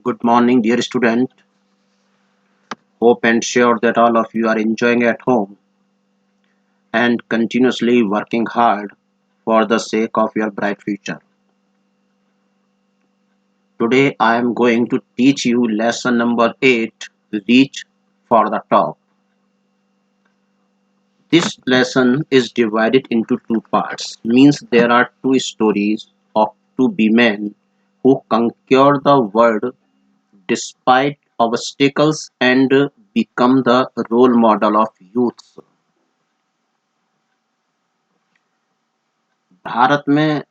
Good morning, dear student. Hope and sure that all of you are enjoying at home and continuously working hard for the sake of your bright future. Today I am going to teach you lesson number 8, Reach for the Top. This lesson is divided into two parts, means there are two stories of two men who conquer the world despite obstacles and become the role model of youths. Bharat में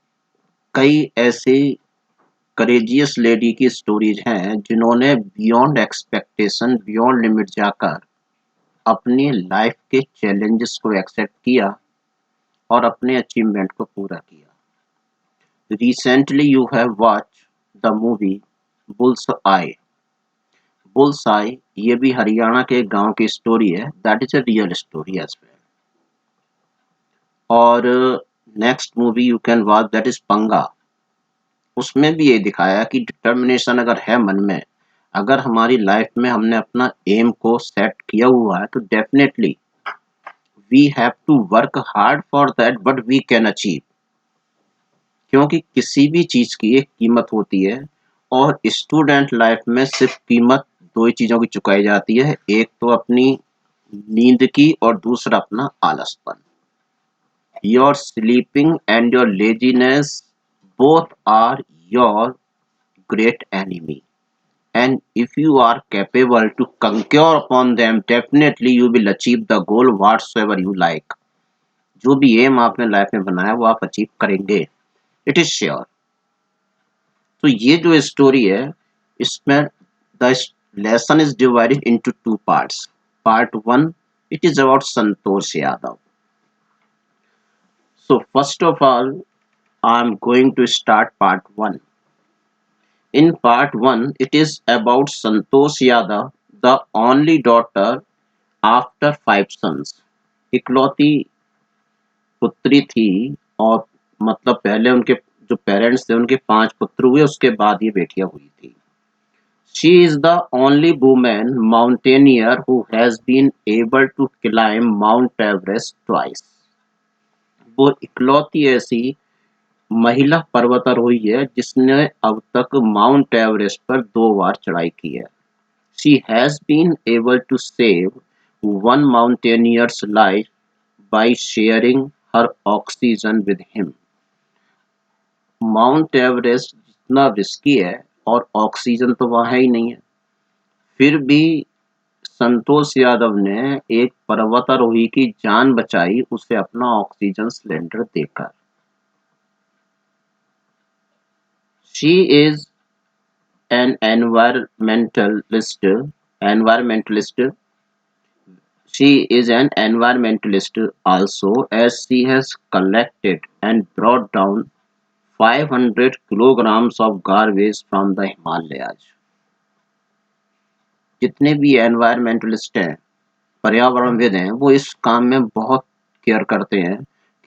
कई ऐसी courageous lady की stories हैं जिन्होंने beyond expectation beyond limit जाकर अपनी life के challenges को एक्सेप्ट किया और अपने अचीवमेंट को पूरा किया। Recently you have watch the movie bull's eye. Bull's eye ये भी हरियाणा के एक गांव की स्टोरी है। That is a real story as well. और next movie you can watch that is Panga. उसमें भी ये दिखाया कि डिटर्मिनेशन अगर है मन में, अगर हमारी लाइफ में हमने अपना एम को सेट किया हुआ है तो definitely we have to work hard for that but we can achieve. क्योंकि किसी भी चीज की एक कीमत होती है और स्टूडेंट लाइफ में सिर्फ कीमत दो ही चीजों की चुकाई जाती है, एक तो अपनी नींद की और दूसरा अपना आलसपन। Your sleeping and your laziness both are your great enemy, and if you are capable to conquer upon them definitely you will achieve the goal whatsoever you like। जो भी एम आपने लाइफ में बनाया वो आप अचीव करेंगे, it is sure. तो ये जो स्टोरी है इसमें the lesson is divided into two parts. Part one, it is about Santosh Yadav. So first of all I am going to start part one. In part 1, it is about Santosh Yadav, the only daughter after 5 sons। इकलौती पुत्री थी और मतलब पहले उनके जो parents थे उनके 5 पुत्र हुए, उसके बाद ये बेटियां हुई थी। She is the only woman mountaineer who has been able to climb Mount Everest twice। वो इकलौती ऐसी महिला पर्वतारोही है जिसने अब तक माउंट एवरेस्ट पर 2 बार चढ़ाई की है। She has been able to save one mountaineer's life by sharing her oxygen with him। Mount Everest जितना रिस्की है और ऑक्सीजन तो वहाँ है ही नहीं है, फिर भी संतोष यादव ने एक पर्वतारोही की जान बचाई, उसे अपना ऑक्सीजन सिलेंडर देकर। She is an environmentalist। She is an environmentalist also, as she has collected and brought down 500 kilograms of garbage from the Himalayas। जितने भी एनवायरमेंटलिस्ट हैं, पर्यावरणविद हैं, वो इस काम में बहुत केयर करते हैं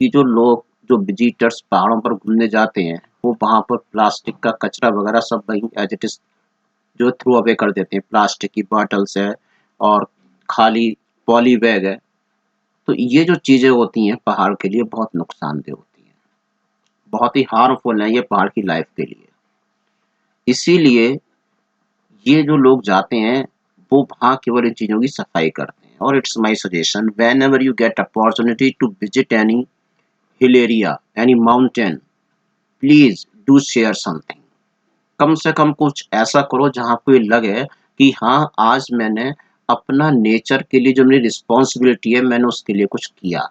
कि जो लोग जो विजिटर्स पहाड़ों पर घूमने जाते हैं वो वहाँ पर प्लास्टिक का कचरा वगैरह सब वहीं एज इट इज जो थ्रो अवे कर देते हैं। प्लास्टिक की बॉटल्स है और खाली पॉली बैग है, तो ये जो चीज़ें होती हैं पहाड़ के लिए बहुत नुकसानदेह होती हैं, बहुत ही हार्मफुल हैं ये पहाड़ की लाइफ के लिए। इसीलिए ये जो लोग जाते हैं वो वहाँ केवल इन चीज़ों की सफाई करते हैं। और it's my suggestion, whenever you get opportunity to visit any hill area, any mountain, please do share something. कम से कम कुछ ऐसा करो जहाँ को ये लगे कि हाँ आज मैंने अपना नेचर के लिए जो मेरी रिस्पॉन्सिबिलिटी है मैंने उसके लिए कुछ किया।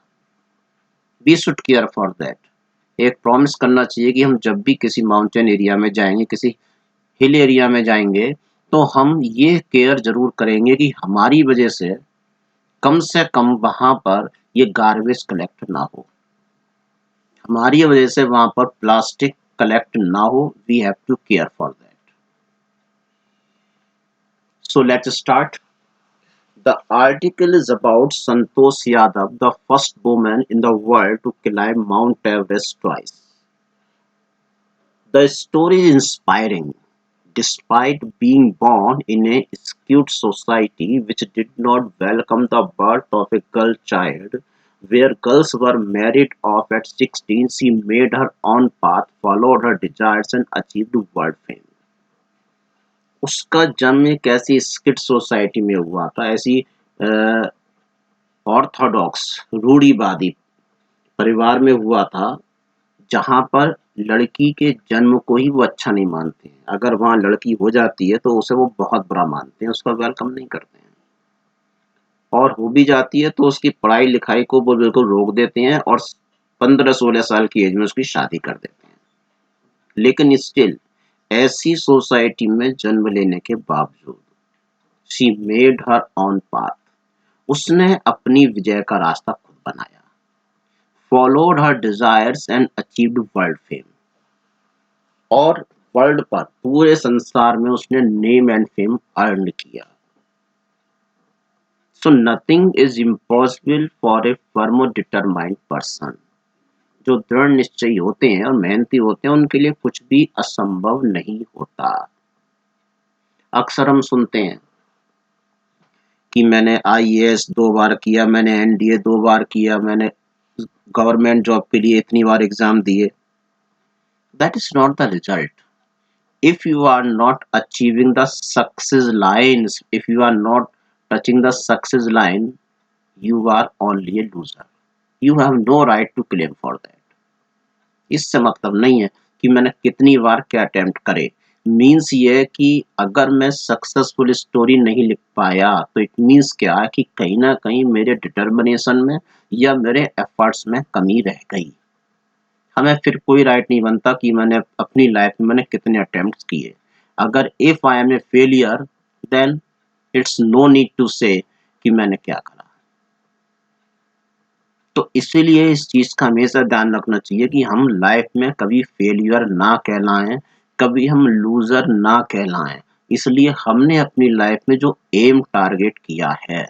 We should care for that. एक प्रॉमिस करना चाहिए कि हम जब भी किसी माउंटेन एरिया में जाएंगे, किसी हिल एरिया में जाएंगे, तो हम ये केयर जरूर करेंगे कि हमारी वजह से कम वहाँ पर ये गार्बेज कलेक्ट ना हो, हमारी वजह से वहाँ पर प्लास्टिक कलेक्ट ना हो। We have to care for that. So let's start. The article is about Santosh Yadav, the first woman in the world to climb Mount Everest twice। The story is inspiring despite being born in a skewed society which did not welcome the birth of a girl child, where girls were married off at 16, she made her own path, followed her desires, and achieved world fame. उसका जन्म एक ऐसी skit society में हुआ था, ऐसी Orthodox रूढ़िवादी परिवार में हुआ था, जहाँ पर लड़की के जन्म को ही वो अच्छा नहीं मानते हैं। अगर वहाँ लड़की हो जाती है तो उसे वो बहुत बुरा मानते हैं, उसका वेलकम नहीं करते हैं। और हो भी जाती है तो उसकी पढ़ाई लिखाई को वो बिल्कुल रोक देते हैं और 15-16 साल की एज में उसकी शादी कर देते हैं। लेकिन स्टिल ऐसी सोसाइटी में जन्म लेने के बावजूद she made her on path, उसने अपनी विजय का रास्ता खुद बनाया, followed her desires and achieved world fame, और वर्ल्ड पर पूरे संसार में उसने नेम एंड फेम अर्न किया। So nothing is impossible for a firm और डिटरमाइंड पर्सन। जो दृढ़ निश्चयी होते हैं और मेहनती होते हैं उनके लिए कुछ भी असंभव नहीं होता। अक्सर हम सुनते हैं कि मैंने आईएएस 2 बार किया, मैंने एनडीए 2 बार किया, मैंने गवर्नमेंट जॉब के लिए इतनी बार एग्जाम दिए। That is not the result. If you are not achieving the success lines, if you are not touching the success line, you are only a loser. You have no right to claim for that. इससे मतलब नहीं है कि मैंने कितनी बार क्या attempt करे। Means ये है कि अगर मैं सक्सेसफुल स्टोरी नहीं लिख पाया तो इट मीन्स क्या है कि कहीं ना कहीं मेरे डिटर्मिनेशन में या मेरे एफर्ट्स में कमी रह गई। हमें फिर कोई राइट नहीं बनता कि मैंने अपनी लाइफ में मैंने कितने अटेम्प्ट्स किए। अगर if I am a failure then it's no need to say कि मैंने क्या करा। तो इसीलिए इस चीज का हमेशा ध्यान रखना चाहिए कि हम लाइफ में कभी फेलियर ना कहलाएं, कभी हम लूजर ना कहलाएं। इसलिए हमने अपनी लाइफ में जो एम टारगेट किया है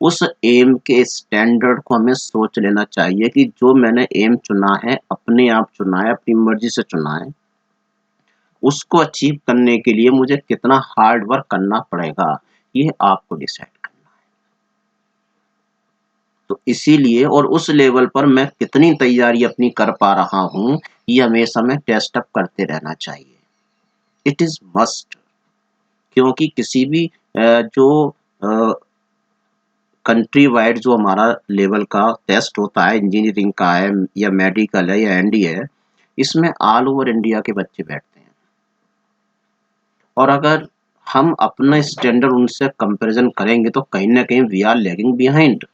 उस एम के स्टैंडर्ड को हमें सोच लेना चाहिए कि जो मैंने एम चुना है, अपने आप चुना है, अपनी मर्जी से चुना है, उसको अचीव करने के लिए मुझे कितना हार्ड वर्क करना पड़ेगा, ये आपको डिसाइड करना है। तो इसीलिए और उस लेवल पर मैं कितनी तैयारी अपनी कर पा रहा हूँ, ये हमेशा हमें टेस्ट अप करते रहना चाहिए। इट इज मस्ट, क्योंकि किसी भी जो कंट्री वाइड जो हमारा लेवल का टेस्ट होता है, इंजीनियरिंग का है या मेडिकल है या एनडी है, इसमें ऑल ओवर इंडिया के बच्चे बैठते हैं। और अगर हम अपना स्टैंडर्ड उनसे कंपैरिजन करेंगे तो कहीं ना कहीं वी आर लैगिंग बिहाइंड।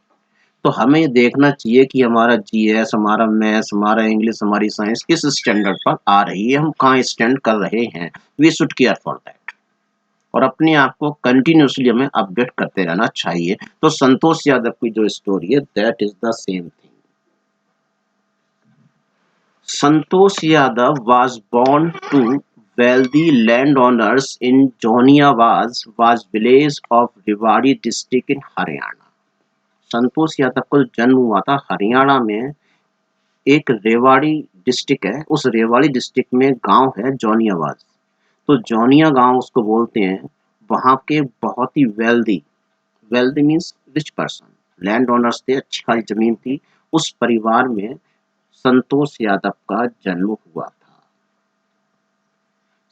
तो हमें ये देखना चाहिए कि हमारा जीएस, हमारा मैथ्स, हमारा इंग्लिश, हमारी साइंस किस स्टैंडर्ड पर आ रही है, हम कहाँ स्टैंड कर रहे हैं। We should care for that. और अपने आप को कंटिन्यूसली हमें अपडेट करते रहना चाहिए। तो संतोष यादव की जो स्टोरी है that is the same thing. Santosh Yadav was born to wealthy landowners in Joniawaz village of Rewari district in Haryana. Santosh Yadav को जन्म हुआ था हरियाणा में, एक रेवाड़ी डिस्ट्रिक्ट है, उस रेवाड़ी डिस्ट्रिक्ट में गांव है जौनियावाज। तो जौनिया गांव उसको बोलते हैं। वहां के बहुत ही wealthy, wealthy means rich person, land owners थे, अच्छी खासी जमीन थी। उस परिवार में संतोष यादव का जन्म हुआ था।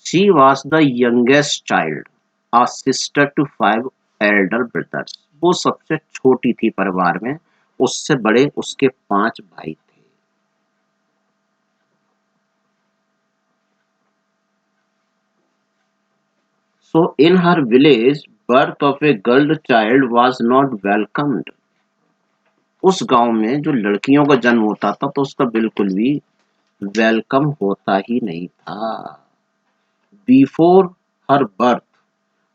She was the youngest child, a sister to 5 elder brothers. वो सबसे छोटी थी परिवार में, उससे बड़े उसके 5 भाई थे। So in her village, birth of a girl child was not welcomed. उस गांव में जो लड़कियों का जन्म होता था तो उसका बिल्कुल भी वेलकम होता ही नहीं था। Before her birth,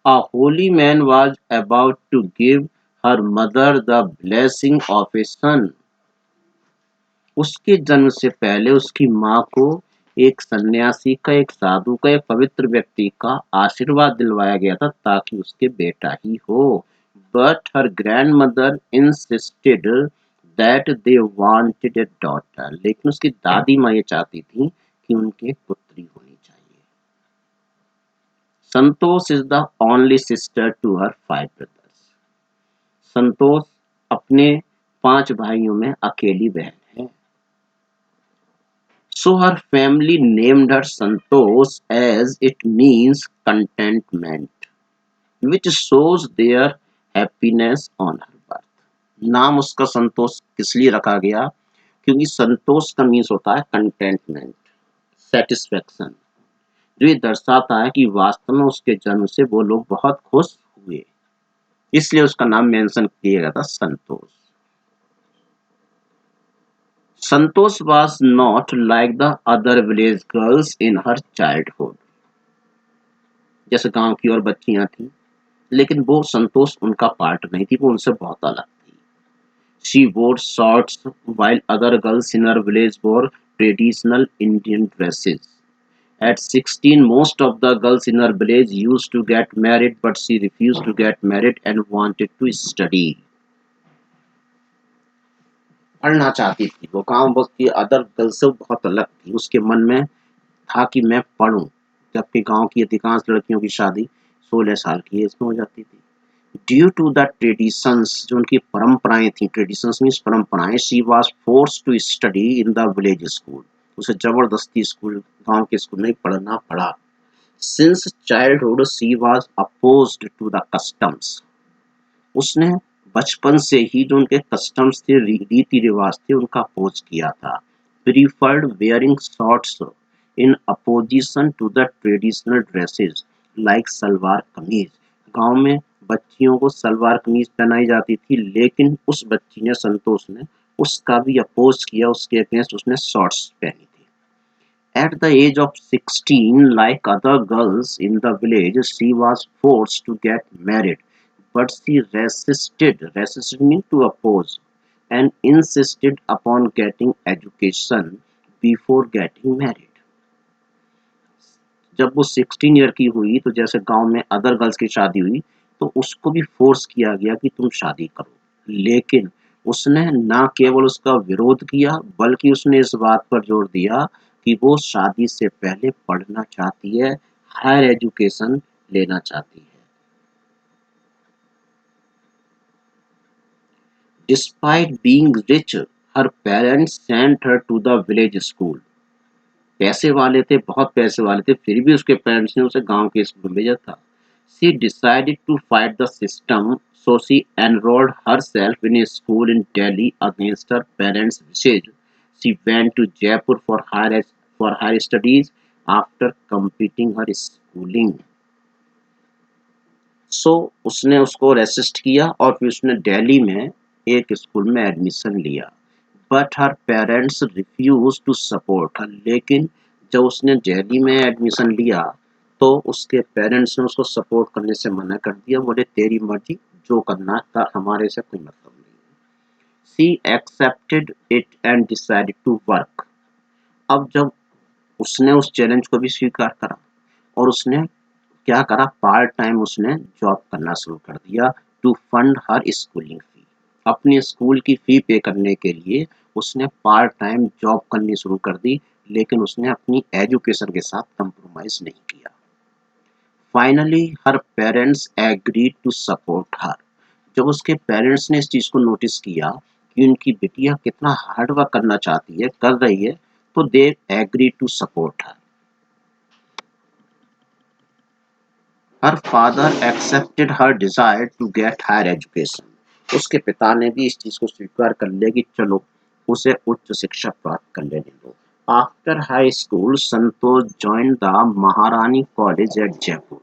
a holy man was about to give her mother the blessing of a son. उसके जन्म से पहले उसकी माँ को एक सन्यासी का, एक साधु का, एक पवित्र व्यक्ति का आशीर्वाद दिलवाया गया था ताकि उसके बेटा ही हो। But her grand mother insisted that they wanted A daughter. लेकिन उसकी दादी माँ ये चाहती थी कि उनकी एक पुत्री होनी चाहिए। Santosh is the only sister to her 5 brothers. Santosh अपने 5 भाइयों में अकेली बहन है। So her family named her Santosh as it means contentment, which shows their happiness on her birth. नाम उसका संतोष किस लिए रखा गया? क्योंकि संतोष का मीन्स होता है कंटेंटमेंट, सेटिस्फेक्शन, जो ये दर्शाता है कि वास्तव में उसके जन्म से वो लोग बहुत खुश हुए, इसलिए उसका नाम मेंशन किया गया था संतोष। संतोष was not like the other village girls in her childhood. जैसे गांव की और बच्चियां थी, लेकिन वो संतोष उनका पार्ट नहीं थी, वो उनसे बहुत अलग थी। She wore shorts while other girls in her village wore traditional Indian dresses. At 16, most of the girls in her village used to get married, but she refused to get married and wanted to study. पढ़ना चाहती थी वो, गांव की other girls से बहुत अलग थी। उसके मन में था कि मैं पढ़ूं, जबकि गांव की अधिकांश लड़कियों की शादी 16 साल की एज में हो जाती थी। ड्यू टू द ट्रेडिशंस, जो उनकी परंपराएं थी, ट्रेडिशंस मींस परंपराएं, she was forced to study in the village school. उसे जबरदस्ती स्कूल, गांव के स्कूल में पढ़ना पड़ा। Since childhood she was opposed to the customs. उसने बचपन से ही जो उनके कस्टम्स थे, रीति रिवाज थे, उनका अपोज किया था। Preferred wearing shorts in opposition to the traditional dresses like salwar kameez. गांव में बच्चियों को सलवार कमीज पहनाई जाती थी, लेकिन उस बच्ची ने, संतोष ने, उसका भी अपोज किया, उसके अगेंस्ट उसने शॉर्ट्स पहनी थी। At the age of 16, like other girls in the village, she was forced to get married, but she resisted. Resisted means to oppose, and insisted upon getting education before getting married. जब वो 16 year की हुई, तो जैसे गांव में other girls की शादी हुई, तो उसको भी फोर्स किया गया कि तुम शादी करो, लेकिन उसने ना केवल उसका विरोध किया, बल्कि उसने इस बात पर जोर दिया कि वो शादी से पहले पढ़ना चाहती है, हायर एजुकेशन लेना चाहती है। Despite being rich, her parents sent her to the village school. पैसे वाले थे, बहुत पैसे वाले थे, फिर भी उसके पेरेंट्स ने उसे गांव के स्कूल में भेजा था। She decided to fight the system, so she enrolled herself in a school in Delhi against her parents' wishes. She went to Jaipur for higher studies after completing her schooling. So उसने उसको resist किया और फिर उसने दिल्ली में एक school में admission लिया। But her parents refuse to support her. लेकिन जब उसने दिल्ली में एडमिशन लिया तो उसके पेरेंट्स ने उसको सपोर्ट करने से मना कर दिया, बोले तेरी मर्जी, जो करना कर, हमारे से कोई मतलब नहीं। She accepted it and decided to work. अब जब उसने उस चैलेंज को भी स्वीकार करा और उसने क्या करा, पार्ट टाइम उसने जॉब करना शुरू कर दिया टू फंड हर स्कूलिंग फी। अपनी स्कूल की फी पे करने के लिए उसने पार्ट टाइम जॉब करनी शुरू कर दी, लेकिन उसने अपनी एजुकेशन के साथ कंप्रोमाइज नहीं किया। Finally her parents agreed to support her. जब उसके पेरेंट्स ने इस चीज को नोटिस किया कि उनकी बिटिया कितना हार्ड वर्क करना चाहती है, कर रही है, तो they agree to support her. Her father accepted her desire to get higher education. उसके पिता ने भी इस चीज को स्वीकार कर लिया कि चलो उसे उच्च शिक्षा प्राप्त कर लेने दो। After high school, Santosh joined the महारानी कॉलेज एट जयपुर।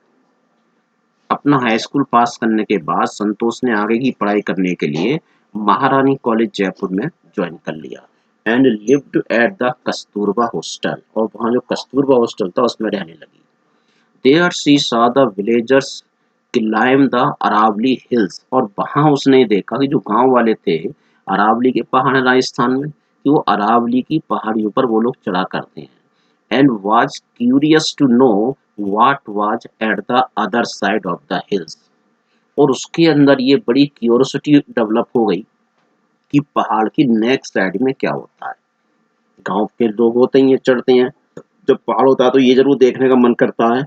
अपना हाई स्कूल पास करने के बाद संतोष ने आगे की पढ़ाई करने के लिए महारानी कॉलेज जयपुर में ज्वाइन कर लिया। And lived at the Kasturba hostel, और वहाँ जो कस्तूरबा हॉस्टल था उसमें रहने लगी। There she saw the villagers climb the Aravalli hills, और वहाँ उसने देखा कि जो गांव वाले थे अरावली के पहाड़ राजस्थान में, कि वो अरावली की पहाड़ियों पर वो लोग चढ़ा करते हैं। And was curious to know what was at the other side of the hills, और उसके अंदर ये बड़ी क्यूरियोसिटी डेवलप हो गई कि पहाड़ की नेक्स्ट साइड में क्या होता है। गांव के लोग होते हैं, ये चढ़ते हैं, जब पहाड़ होता है तो ये जरूर देखने का मन करता है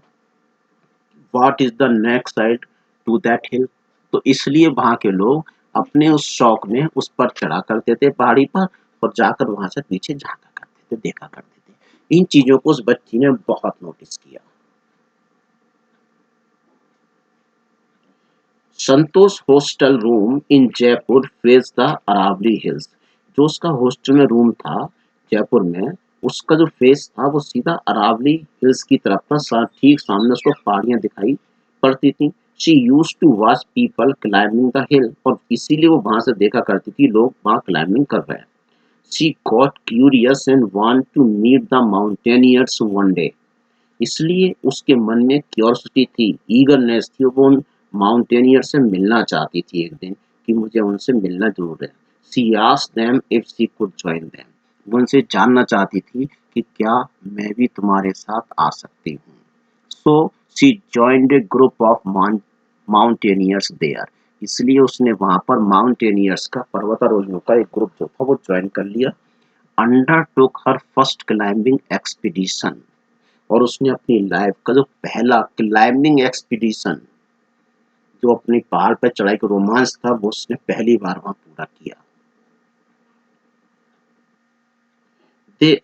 what is the next side to that hill. तो इसलिए वहां के लोग अपने उस शौक में उस पर चढ़ा करते थे पहाड़ी पर, और जाकर वहां से नीचे झांका करते थे, देखा करते थे। इन चीजों को उस बच्ची ने बहुत नोटिस किया। Santosh hostel room in Jaipur face the Aravalli hills. जो उसका हॉस्टल में रूम था जयपुर में, उसका जो फेस था वो सीधा अरावली हिल्स की तरफ था। ठीक सामने उसको पहाड़ियां दिखाई पड़ती थी। She use to watch people climbing the hill, और इसीलिए वो वहां से देखा करती थी लोग वहां क्लाइंबिंग कर रहे हैं। She got curious and want to meet the mountaineers one day. इसलिए उसके मन में क्यूरियोसिटी थी, ईगरनेस थी, वो उन माउंटेनियर से मिलना चाहती थी एक दिन, कि मुझे उनसे मिलना जरूर है। She asked them if she could join them. वो उनसे जानना चाहती थी कि क्या मैं भी तुम्हारे साथ आ सकती हूँ। So she joined a group of mountaineers there. इसलिए उसने वहां पर माउंटेनियर्स का, पर्वतारोहियों का एक ग्रुप जो था वो ज्वाइन कर लिया। अंडर टुक हर फर्स्ट क्लाइंबिंग एक्सपीडिशन। और उसने अपनी लाइफ का जो पहला क्लाइंबिंग एक्सपीडिशन, जो अपनी पहाड़ पर चढ़ाई का रोमांच था, वो उसने पहली बार वहां पूरा किया। They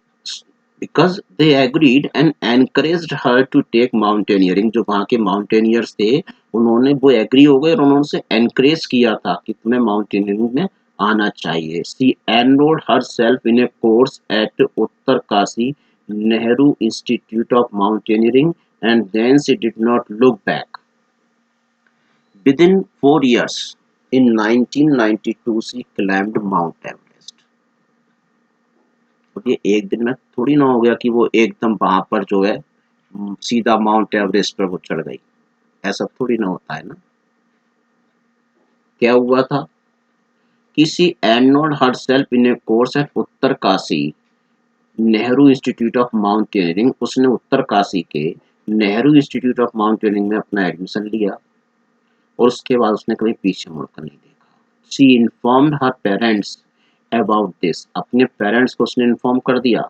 because they agreed and encouraged her to take mountaineering. जो वहां के माउंटेनियर्स थे उन्होंने, वो एग्री हो गए और उन्होंने उसे एनकरेज किया था कि तुम्हें माउंटेनियरिंग में आना चाहिए। She enrolled herself in a course at Uttarkashi Nehru institute of mountaineering and then she did not look back. Within 4 years, in 1992, she climbed Mount Everest। तो ये एक दिन में थोड़ी ना हो गया कि वो एकदम वहां पर जो है सीधा माउंट एवरेस्ट पर वो चढ़ गई, ऐसा थोड़ी ना होता है ना। क्या हुआ था कि she enrolled herself in a course at Uttarkashi Nehru institute of mountaineering. उसने उत्तरकाशी के नेहरू इंस्टीट्यूट ऑफ माउंटेनियरिंग में अपना एडमिशन लिया, और उसके बाद उसने कभी पीछे मुड़कर नहीं देखा। She informed her parents about this. अपने पेरेंट्स को उसने इन्फॉर्म कर दिया।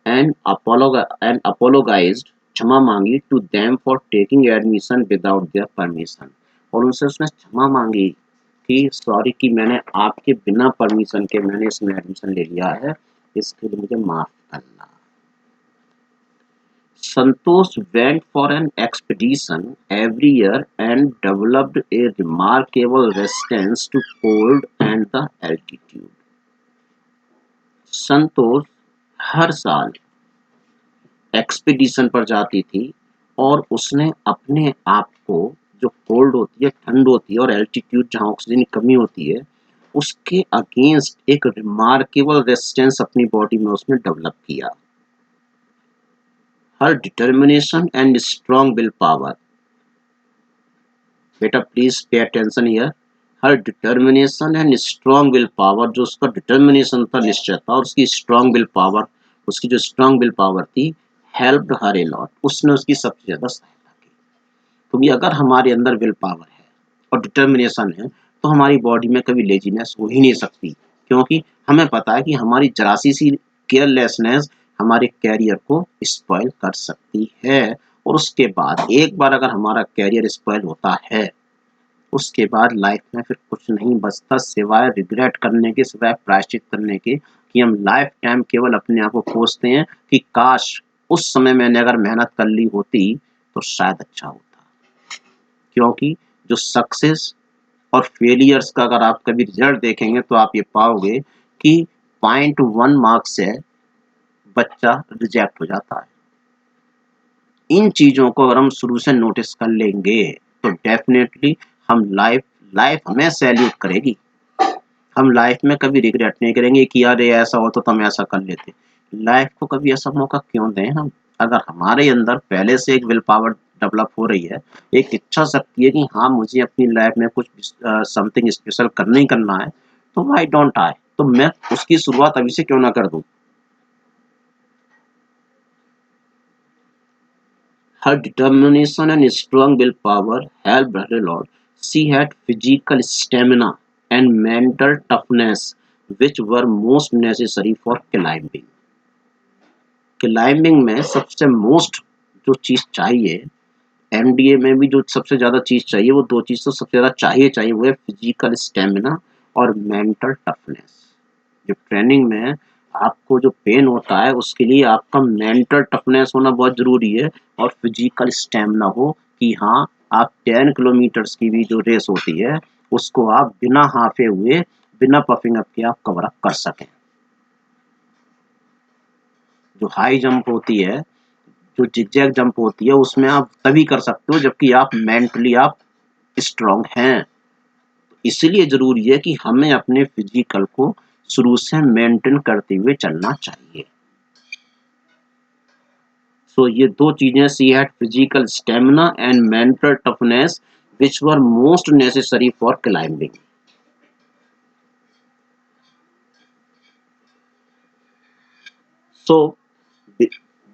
एंड अपोलोगाइज्ड, क्षमा मांगी, to them for taking admission without their permission. और उनसे उसने क्षमा मांगी कि सॉरी कि मैंने आपके बिना परमिशन के मैंने इसमें एडमिशन ले लिया है, इसके लिए मुझे माफ करना। Santosh went for an expedition every year and developed a remarkable resistance to cold and the altitude। संतोष हर साल एक्सपीडिशन पर जाती थी, और उसने अपने आप को, जो कोल्ड होती है, ठंड होती है, और एल्टीट्यूड जहाँ ऑक्सीजन की कमी होती है, उसके अगेंस्ट एक रिमार्केबल रेजिस्टेंस अपनी बॉडी में उसने डेवलप किया। Her determination and strong will power, बेटा please pay attention here. Her determination and strong will power, जो उसका डिटर्मिनेशन था, निश्चय था, और उसकी स्ट्रॉन्ग विल पावर, उसकी जो स्ट्रॉन्ग विल पावर थी, हेल्प्ड हर ए लॉट। उसने उसकी सबसे ज्यादा सहायता की। क्योंकि अगर हमारे अंदर विल पावर है और डिटर्मिनेशन है, तो हमारी बॉडी में कभी लेजीनेस हो ही नहीं सकती। क्योंकि हमें पता है कि हमारी जरासी सी केयरलेसनेस हमारे कैरियर को स्पॉइल कर सकती है। और उसके बाद एक बार अगर हमारा कैरियर स्पॉइल होता है, उसके बाद लाइफ में फिर कुछ नहीं बचता सिवाय रिग्रेट करने के, सिवाय प्रायश्चित करने के, कि हम लाइफ टाइम केवल अपने आप को कोसते हैं कि काश उस समय मैंने अगर मेहनत कर ली होती तो शायद अच्छा होता। क्योंकि जो सक्सेस और फेलियर्स का अगर आप कभी रिजल्ट देखेंगे तो आप ये पाओगे कि 0.1 मार्क्स से बच्चा रिजेक्ट हो जाता है। इन चीजों को अगर हम शुरू से नोटिस कर लेंगे तो डेफिनेटली हम लाइफ हमें सैल्यूट करेगी। हम लाइफ में कभी रिग्रेट नहीं करेंगे कि यार ये ऐसा होता तो हम ऐसा कर लेते। लाइफ को कभी ऐसा मौका क्यों दें हम। अगर हमारे अंदर पहले से एक विल पावर डेवलप हो रही है, एक इच्छा शक्ति है कि हाँ मुझे अपनी लाइफ में कुछ समथिंग स्पेशल करना ही करना है, तो व्हाई डोंट आई, तो मैं उसकी शुरुआत अभी से क्यों ना कर दूं। Her determination and strong willpower helped her a lot. She had physical stamina and mental toughness which were most necessary for climbing। Climbing में सबसे मोस्ट जो चीज चाहिए एमडीए में भी जो सबसे ज़्यादा चीज़ चाहिए, वो 2 चीज़ तो सबसे ज़्यादा चाहिए, वो है फिजिकल स्टैमिना और मेंटल टफनेस। जो ट्रेनिंग में आपको जो पेन होता है, उसके लिए आपका मेंटल टफनेस होना बहुत ज़रूरी है और फिजिकल स्टैमिना हो कि हाँ, आप 10 किलोमीटर्स की भी जो रेस होती है, उसको आप बिना हांफे हुए, बिना पफिंग अप के आप कवर अप कर सकें। जो हाई जंप होती है, जो जिगजैग जंप होती है, उसमें आप तभी कर सकते हो जबकि आप मेंटली आप स्ट्रांग हैं। इसीलिए ज़रूरी है कि हमें अपने फिजिकल को शुरू से मेंटेन करते हुए चलना चाहिए। So ये 2 चीज़ें, she had physical stamina and mental toughness which were most necessary for climbing. So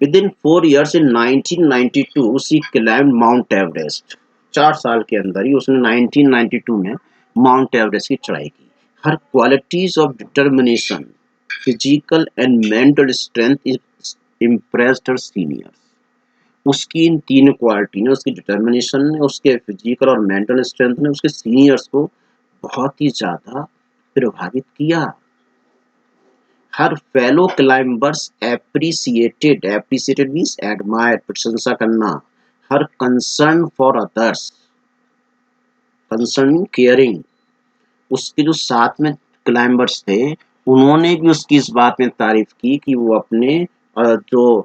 within 4 years in 1992 she climbed Mount Everest. 4 साल के अंदर ही उसने 1992 में माउंट एवरेस्ट की चढ़ाई की. Her qualities of determination, physical and mental strength impressed her seniors. उसकी इन 3 quality ने, उसकी डिटर्मिनेशन ने, उसके फिजिकल और मेंटल स्ट्रेंथ ने उसके सीनियर्स को बहुत ही ज़्यादा प्रभावित किया. Her fellow climbers appreciated means admire, प्रशंसा करना. Her concern for others, concern caring. उसके जो साथ में क्लाइंबर्स थे, उन्होंने भी उसकी इस बात में तारीफ की कि वो अपने जो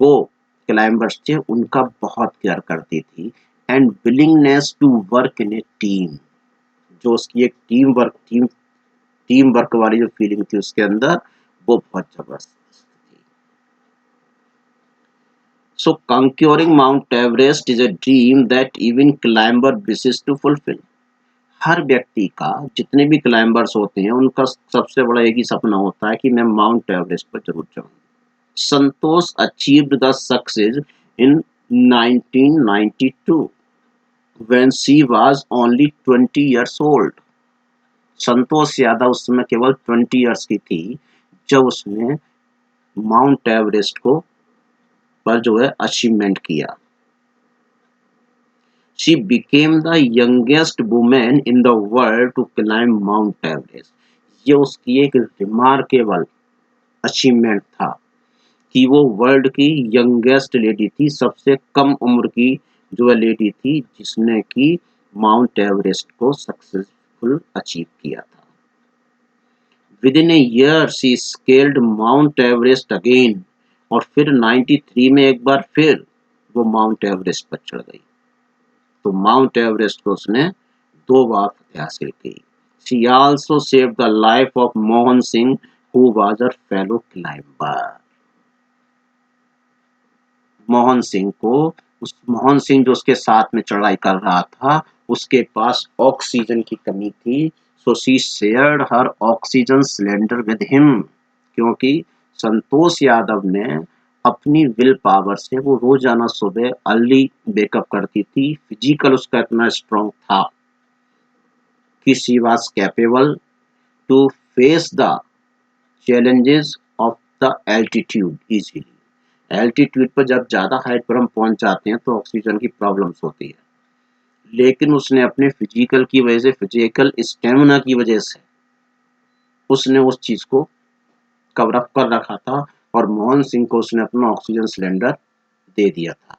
को क्लाइंबर्स थे उनका बहुत केयर करती थी. And willingness to work in a team, जो उसकी एक टीम वर्क वाली जो फीलिंग थी उसके अंदर, वो बहुत जबरदस्त थी. So conquering mount Everest is a dream that even climber wishes to fulfil. हर व्यक्ति का, जितने भी क्लाइंबर्स होते हैं, उनका सबसे बड़ा एक ही सपना होता है कि मैं माउंट एवरेस्ट पर जरूर चढ़ूं. Santosh achieved the success in 1992 when she was only 20 years old. Santosh Yadav उस समय केवल 20 इयर्स की थी जब उसने माउंट एवरेस्ट को पर जो है अचीवमेंट किया. She became the youngest woman in the world to climb Mount Everest. ये उसकी एक रिमार्केबल अचीवमेंट था कि वो वर्ल्ड की यंगेस्ट लेडी थी, सबसे कम उम्र की जो लेडी थी जिसने कि माउंट एवरेस्ट को सक्सेसफुल अचीव किया था. Within a year she scaled mount Everest again, और फिर 93 में एक बार फिर वो माउंट एवरेस्ट पर चढ़ गई. तो माउंट एवरेस्ट को उसने 2 बार फतेह हासिल की. She also saved the life of Mohan Singh who was her fellow climber. Mohan Singh जो उसके साथ में चढ़ाई कर रहा था, उसके पास ऑक्सीजन की कमी थी. So she shared her oxygen cylinder with him. क्योंकि संतोष यादव ने अपनी विल पावर से वो रोजाना सुबह अर्ली वेकअप करती थी. फिजिकल उसका इतना स्ट्रांग था कि she was capable to face the challenges of the altitude easily. Altitude पर जब ज़्यादा हाइट पर हम पहुंच जाते हैं तो ऑक्सीजन की प्रॉब्लम्स होती है, लेकिन उसने अपने फिजिकल की वजह से, फिजिकल स्टेमिना की वजह से उसने उस चीज़ को कवर अप कर रखा था और मोहन सिंह को उसने अपना ऑक्सीजन सिलेंडर दे दिया था.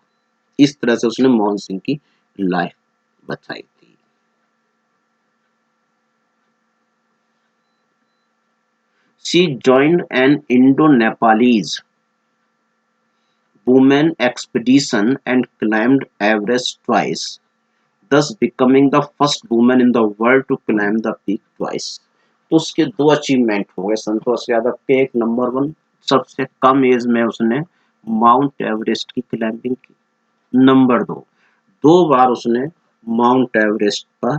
इस तरह से उसने मोहन सिंह की लाइफ बचाई थी. She joined an Indo-Nepalese women expedition and climbed Everest twice, thus becoming the first woman in the world to climb the peak twice. तो उसके 2 अचीवमेंट हो गए संतोष यादव के. एक नंबर 1, सबसे कम एज में उसने माउंट एवरेस्ट की क्लाइंबिंग की. नंबर 2, 2 बार उसने माउंट एवरेस्ट पर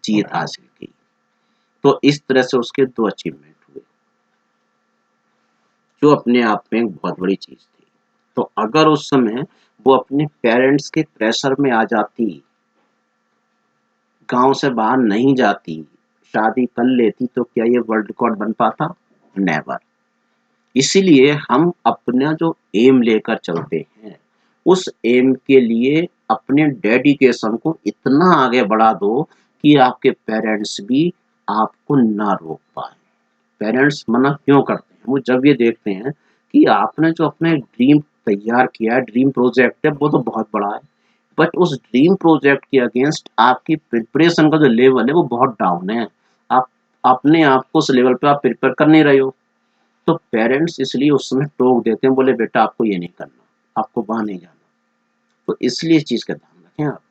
जीत हासिल की. तो इस तरह से उसके 2 अचीवमेंट हुए, जो अपने आप में एक बहुत बड़ी चीज थी. तो अगर उस समय वो अपने पेरेंट्स के प्रेशर में आ जाती, गांव से बाहर नहीं जाती, शादी कर लेती, तो क्या ये वर्ल्ड रिकॉर्ड बन पाता? नेवर. इसीलिए हम अपना जो एम लेकर चलते हैं, उस एम के लिए अपने डेडिकेशन को इतना आगे बढ़ा दो कि आपके पेरेंट्स भी आपको ना रोक पाए। पेरेंट्स मना क्यों करते हैं? वो जब ये देखते हैं कि आपने जो अपने ड्रीम तैयार किया है, ड्रीम प्रोजेक्ट है, वो तो बहुत बड़ा है, बट उस ड्रीम प्रोजेक्ट के अगेंस्ट आपकी प्रिपरेशन का जो लेवल है वो बहुत डाउन है। आप अपने आप को उस लेवल पे आप प्रिपेयर कर नहीं रहे हो। तो पेरेंट्स इसलिए उस समय टोक देते हैं, बोले बेटा आपको ये नहीं करना, आपको वहाँ नहीं जाना। तो इसलिए इस चीज़ का ध्यान रखें आप।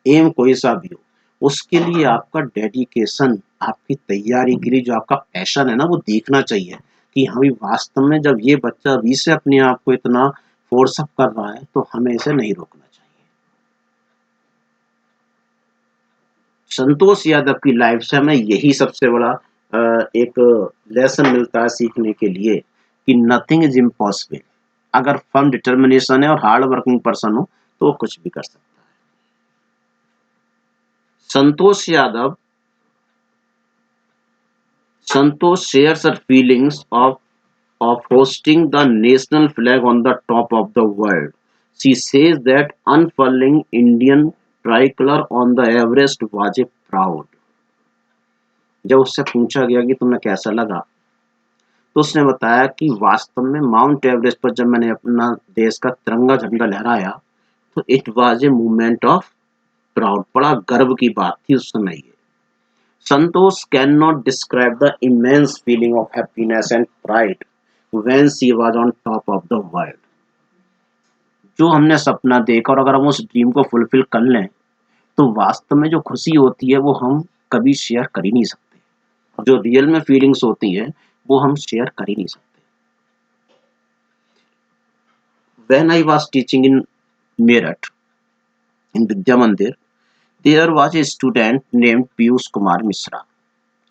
एम कोई सा भी हो, उसके लिए आपका डेडिकेशन, आपकी तैयारी के लिए जो आपका पैशन है ना, वो दिखना चाहिए कि हाँ भाई वास्तव में जब ये बच्चा अभी से अपने आप को इतना फोर्स अप कर रहा है तो हमें इसे नहीं रोकना चाहिए। संतोष यादव की लाइफ से हमें यही सबसे बड़ा एक लेसन मिलता है सीखने के लिए कि नथिंग इज इम्पॉसिबल। अगर फर्म डिटर्मिनेशन है और हार्ड वर्किंग पर्सन हो तो वो कुछ भी कर सकता है। Santosh Yadav Santosh shares her feelings of hoisting the national flag on the top of the world. She says that unfurling Indian tricolor on the Everest was a proud. जब उससे पूछा गया कि तुम्हें कैसा लगा, तो उसने बताया कि वास्तव में माउंट एवरेस्ट पर जब मैंने अपना देश का तिरंगा झंडा लहराया तो it was a movement of proud, बड़ा गर्व की बात थी उस समय ये। Santosh cannot describe the immense feeling of happiness and pride when she was on top of the world. जो हमने सपना देखा और अगर हम उस ड्रीम को फुलफिल कर लें तो वास्तव में जो खुशी होती है वो हम कभी शेयर कर ही नहीं सकते। जो रियल में फीलिंग्स होती हैं वो हम शेयर कर ही नहीं सकते। When I was teaching in Meerut in Vidya Mandir, there was a student named Piyush Kumar Mishra.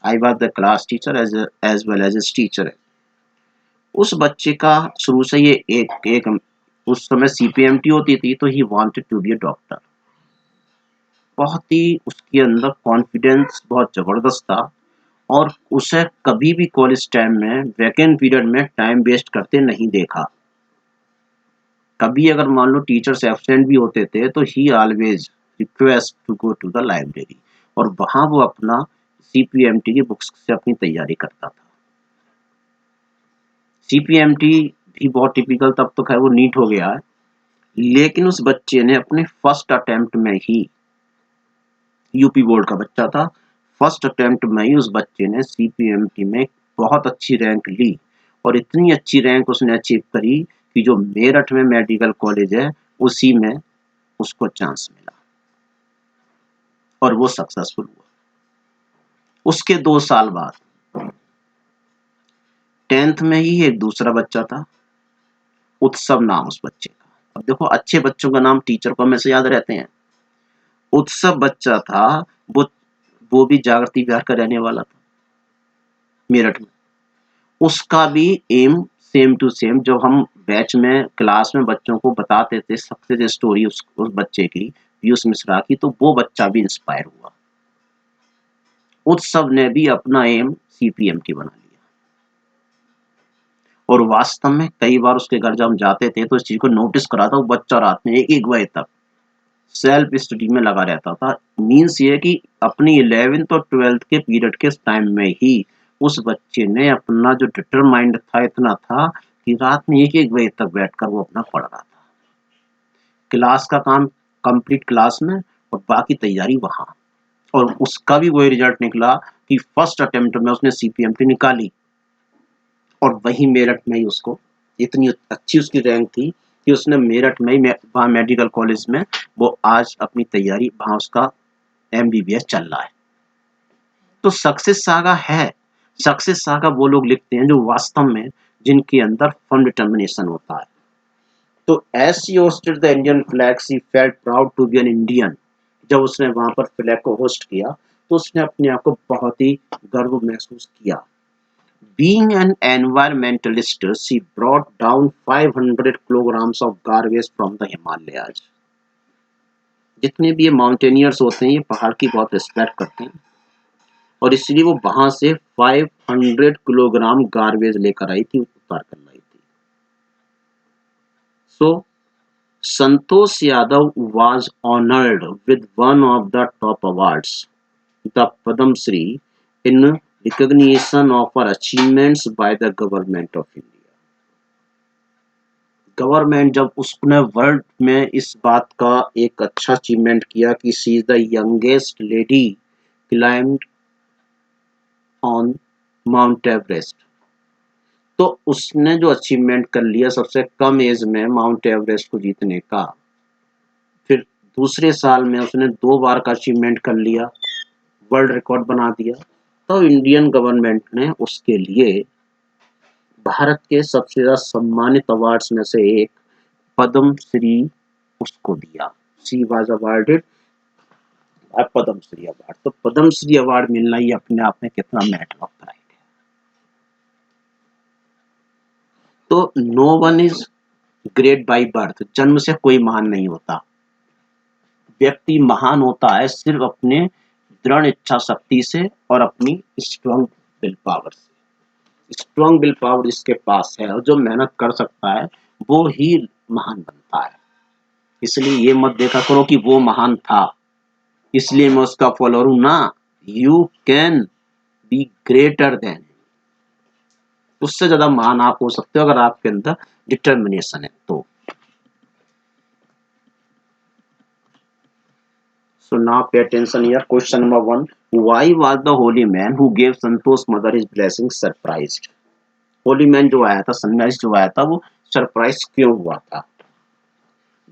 I was the class teacher as well as his teacher. उस बच्चे का शुरू से ये एक उस समय सीपीएमटी होती थी तो he wanted to be a doctor. बहुत ही उसके अंदर कॉन्फिडेंस बहुत जबरदस्त था और उसे कभी भी कॉलेज टाइम में वैकेंट पीरियड में टाइम वेस्ट करते नहीं देखा। कभी अगर मान लो टीचर्स एब्सेंट भी होते थे तो he always request to go to the library और वहां वो अपना सीपीएमटी की बुक्स से अपनी तैयारी करता था। सीपीएमटी भी बहुत टिपिकल, तब तो खैर वो नीट हो गया है, लेकिन उस बच्चे ने अपने फर्स्ट अटेम्प्ट में ही, यूपी बोर्ड का बच्चा था, फर्स्ट अटेम्प्ट में ही उस बच्चे ने सीपीएमटी में बहुत अच्छी रैंक ली और इतनी अच्छी रैंक उसने अचीव करी कि जो मेरठ में मेडिकल कॉलेज है उसी में उसको चांस मिला और वो सक्सेसफुल हुआ। उसके 2 साल बाद 10th में ही एक दूसरा बच्चा था, उत्सव नाम उस बच्चे का। अब देखो अच्छे बच्चों का नाम टीचर को हमेशा याद रहते हैं। उत्सव बच्चा था, वो वो भी जागृति बिहार का रहने वाला था, मेरठ में। उसका भी एम सेम टू सेम, जब हम बैच में क्लास में बच्चों को बताते थे सक्सेस स्टोरी उस बच्चे की, पीयूष मिश्रा की, तो वो बच्चा भी इंस्पायर हुआ। उत्सव ने भी अपना एम सीपीएमटी बना लिया और वास्तव में कई बार उसके घर जब हम जाते थे तो इस चीज को नोटिस करा था, वो बच्चा रात में 1-1 बजे तक सेल्फ स्टडी में लगा रहता था। मीन्स ये कि अपनी 11th और 12th के पीरियड के टाइम में ही उस बच्चे ने अपना जो डिटरमाइंड था इतना था कि रात में 1-1 बजे तक बैठकर वो अपना पढ़ रहा था। क्लास का काम कंप्लीट क्लास में और बाकी तैयारी वहां। और उसका भी वही रिजल्ट निकला कि फर्स्ट अटेम्प्ट में उसने सीपीएमटी निकाली और वही मेरठ में ही उसको इतनी अच्छी उसकी रैंक थी कि उसने मेरठ में ही वहाँ मेडिकल कॉलेज में वो आज अपनी तैयारी, वहाँ उसका एमबीबीएस चल रहा है। तो सक्सेस सागा है। सक्सेस सागा वो लोग लिखते हैं जो वास्तव में जिनके अंदर फर्म डिटर्मिनेशन होता है। तो as she hosted the Indian flag she felt proud to be an Indian. जब उसने वहां पर फ्लैग को होस्ट किया तो उसने अपने आप को बहुत ही गर्व महसूस किया। Being an environmentalist, she brought down 500 kilograms of garbage from the Himalayas. जितने भी ये माउंटेनियर्स होते हैं ये पहाड़ की बहुत रिस्पेक्ट करते हैं और इसलिए वो वहां से 500 किलोग्राम गार्बेज लेकर आई थी, उतार कर लाई थी। सो Santosh Yadav was honored with one of the top awards, the Padma Shri, in recognition of her achievements by the government of India. Government जब उसने वर्ल्ड में इस बात का एक अच्छा अचीवमेंट किया कि she is the youngest lady climbed on mount Everest, तो उसने जो अचीवमेंट कर लिया सबसे कम एज में माउंट एवरेस्ट को जीतने का, फिर दूसरे साल में उसने 2 बार का अचीवमेंट कर लिया, वर्ल्ड रिकॉर्ड बना दिया। तो इंडियन गवर्नमेंट ने उसके लिए भारत के सबसे ज्यादा सम्मानित अवार्ड्स में से एक पद्म श्री उसको दिया। She was awarded Padma Shri award. तो पद्म श्री अवार्ड मिलना ही अपने आप में कितना मैटर ऑफ प्राइड है। तो no one is great by birth, जन्म से कोई महान नहीं होता। व्यक्ति महान होता है सिर्फ अपने दृढ़ इच्छा शक्ति से और अपनी स्ट्रॉन्ग विल पावर से। स्ट्रॉन्ग विल पावर जिसके पास है और जो मेहनत कर सकता है वो ही महान बनता है। इसलिए ये मत देखा करो कि वो महान था इसलिए मैं उसका फॉलोअर हूं ना। You can be greater than, उससे ज्यादा महान आप हो सकते हो अगर आपके अंदर डिटर्मिनेशन है तो। So now pay attention here. Question number 1. Why was the holy man who gave Santosh mother his blessing surprised? Holi man जो आया था, सन्यासी जो आया था, वो सरप्राइज क्यों हुआ था?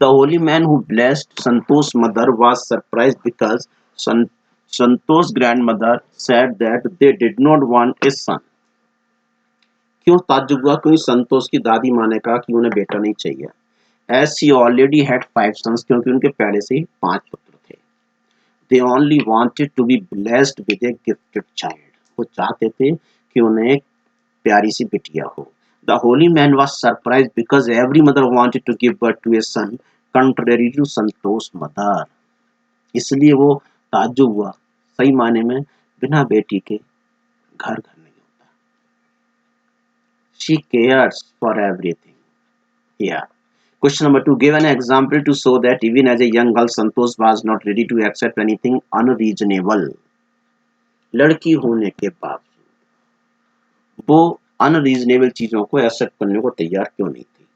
The holy man who blessed Santosh's mother was surprised because Santosh's grandmother said that they did not want a son. क्यों ताज्जुब हुआ? क्योंकि संतोष की दादी माँ ने कहा कि उन्हें बेटा नहीं चाहिए। As she already had 5 sons, क्योंकि उनके पहले से ही 5 पुत्र थे। They only wanted to be blessed with a gifted child. वो चाहते थे कि उन्हें एक प्यारी सी बिटिया हो। The holy man was surprised because every mother wanted to give birth to a son, contrary to Santosh's mother. इसलिए वो ताज्जुब हुआ, सही माने में बिना बेटी के घर नहीं होता। She cares for everything. Yeah. Question number 2. Give an example to show that even as a young girl, Santosh was not ready to accept anything unreasonable. लड़की होने के बावजूद वो अनरीजनेबल चीजों को एक्सेप्ट करने को तैयार क्यों नहीं थी?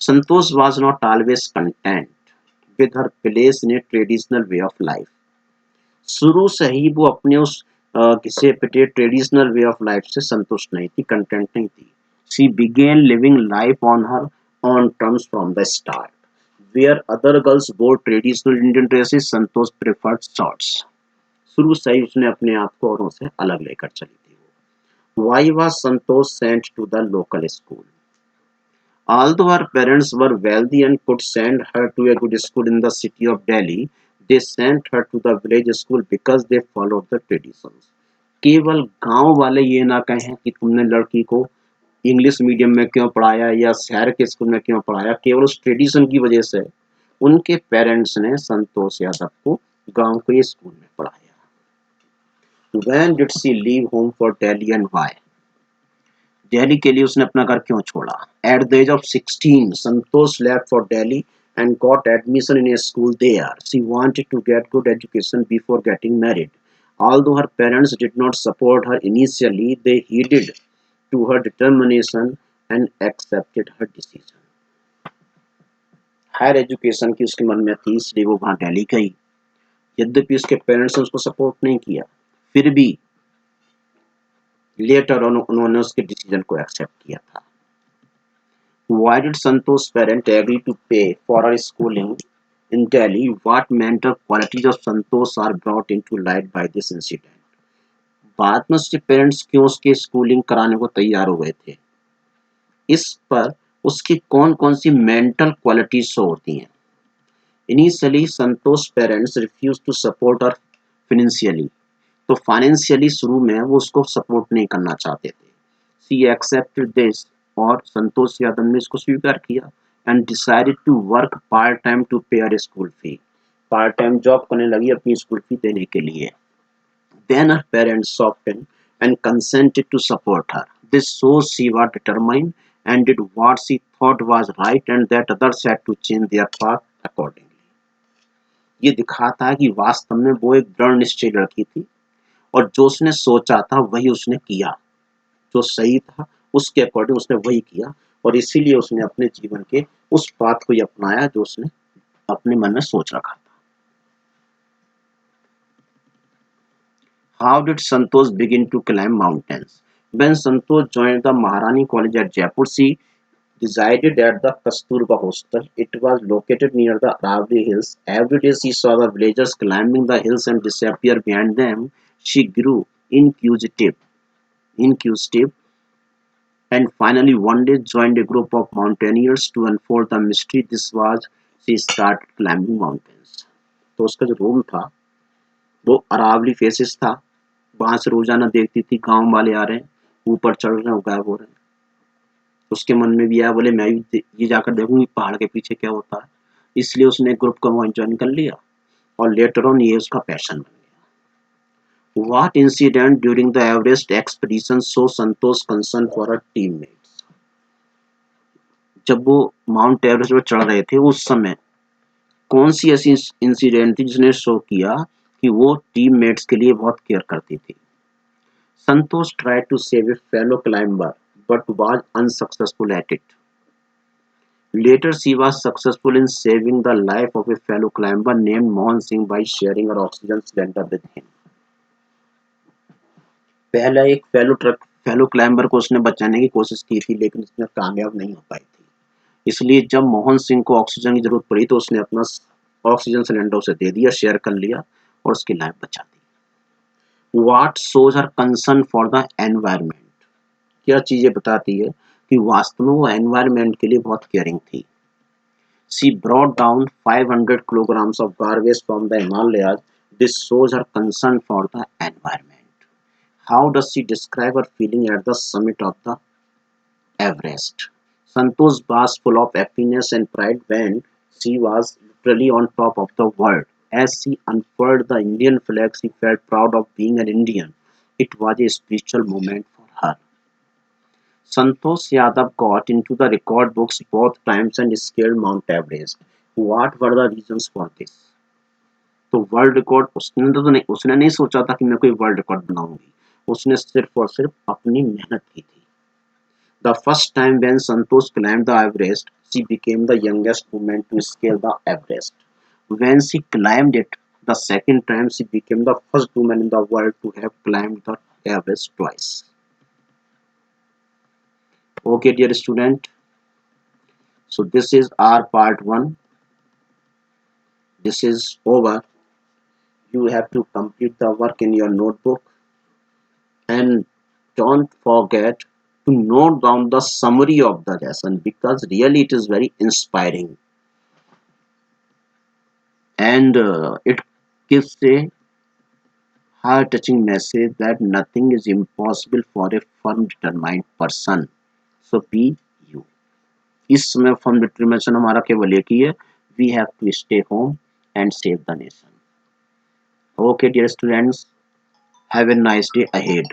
संतोष was not always content with her place in a traditional way of life. शुरू से ही वो अपने उस किसी ट्रेडिशनल वे ऑफ लाइफ से संतुष्ट नहीं थी, कंटेंट नहीं थी। She began living life on her own terms from the start. Where other girls wore traditional Indian dresses, Santosh preferred shorts. शुरू से ही उसने अपने आप को औरों से अलग लेकर चली थी वो। Why was Santosh sent to the local school? Although her parents were wealthy and could send her to a good school in the city of Delhi, they sent her to the village school because they followed the traditions. केवल गांव वाले ये ना कहें कि तुमने लड़की को इंग्लिश मीडियम में क्यों पढ़ाया या शहर के स्कूल में क्यों पढ़ाया, केवल उस ट्रेडिशन की वजह से उनके पेरेंट्स ने संतोष यादव को गांव के स्कूल में पढ़ाया। When did she leave home for Delhi and why? Delhi के लिए उसने अपना घर क्यों छोड़ा? At the age of 16, Santosh left for Delhi and got admission in a school there. She wanted to get good education before getting married. Although her parents did not support her initially, they heeded to her determination and accepted her decision. Higher education की उसके मन में थी इसलिए वो वहां दिल्ली गई। यद्यपि उसके पेरेंट्स ने उसको सपोर्ट नहीं किया, फिर भी लेटर उन्होंने उसके डिसीजन को एक्सेप्ट किया था। Why did Santosh's parents agree to pay for her schooling in Delhi? What mental qualities of Santosh are brought into light by this incident? बाद में उसके पेरेंट्स क्यों उसके स्कूलिंग कराने को तैयार हो गए थे, इस पर उसकी कौन कौन सी मेंटल क्वालिटीज शो होती हैं। Initially Santosh parents refuse to support her financially, तो फाइनेंशियली शुरू में वो उसको सपोर्ट नहीं करना चाहते थे। शी एक्सेप्टेड दिस, और संतोष यादव ने इसको स्वीकार किया and decided to work part time to pay her school fee. Part time job करने लगी अपनी स्कूल फी देने के लिए। Then her parents softened and consented to support her. This shows she was determined and did what she thought was right, and that others had to change their path accordingly. ये दिखाता है कि वास्तव में वो एक दृढ़ निश्चयी लड़की थी और जो उसने सोचा था वही उसने किया, जो सही था उसके अकॉर्डिंग उसने वही किया और इसीलिए उसने अपने जीवन के उस पाथ को ही अपनाया जो उसने अपने मन में सोच रखा था। How did Santosh begin to climb mountains? When Santosh joined the Maharani College at Jaipur, she resided at the Kasturba Hostel. It was located near the Aravali Hills. Every day she saw the villagers climbing the hills and disappear behind them. She grew inquisitive, and finally one day joined a group of mountaineers to unfold the mystery. This was she started climbing mountains. तो उसका जो room था वो Aravalli faces था, वहां से रोजाना देखती थी गांव वाले आ रहे हैं, ऊपर चढ़ रहे हैं, गायब हो रहे हैं। उसके मन में भी आया, बोले मैं भी ये जाकर देखूंगी पहाड़ के पीछे क्या होता है, इसलिए उसने ग्रुप का ज्वाइन कर लिया और लेटर ऑन ये उसका पैशन बन गया। What incident during the Everest expedition so Santosh concern for a teammates? जब वो माउंट एवरेस्ट पर चढ़ रहे थे उस समय कौन सी ऐसी इंसिडेंट थी जिसने शो किया कि वो टीममेट्स के लिए बहुत केयर करती थी? संतोष tried to save a fellow climber but was unsuccessful at it. Later, she was successful in saving the life of a fellow climber named Mohan Singh by sharing her oxygen cylinder with him. पहला एक fellow climber को उसने बचाने की कोशिश की थी लेकिन उसमें कामयाब नहीं हो पाई थी, इसलिए जब मोहन सिंह को ऑक्सीजन की जरूरत पड़ी तो उसने अपना ऑक्सीजन सिलेंडर उसे दे दिया, शेयर कर लिया और उसकी लाइफ बचा दी। What shows her concern for the environment? क्या चीजें बताती है कि वास्तव में वो एनवायरमेंट के लिए बहुत केयरिंग थी। She brought down 500 kilograms of garbage from the Himalayas. This shows her concern for the environment. How does she describe her feeling at the summit of the Everest? Santosh was full of happiness and pride when she was literally on top of the world. As she unfurled the Indian flag, she felt proud of being an Indian. It was a spiritual moment for her. Santosh Yadav got into the record books both times and scaled Mount Everest. What were the reasons for this? तो world record उसने नहीं सोचा था कि मैं कोई world record बनाऊंगी, उसने सिर्फ और सिर्फ अपनी मेहनत की थी। The first time when Santosh climbed the Everest, she became the youngest woman to scale the Everest. When she climbed it the second time, she became the first woman in the world to have climbed the Everest twice. Okay, dear student. So this is our part 1. This is over. You have to complete the work in your notebook and don't forget to note down the summary of the lesson because really it is very inspiring and it gives a heart-touching message that nothing is impossible for a firm determined person. So be you. इस समय firm determination हमारा केवल एक ही है, we have to stay home and save the nation. Okay, dear students, have a nice day ahead.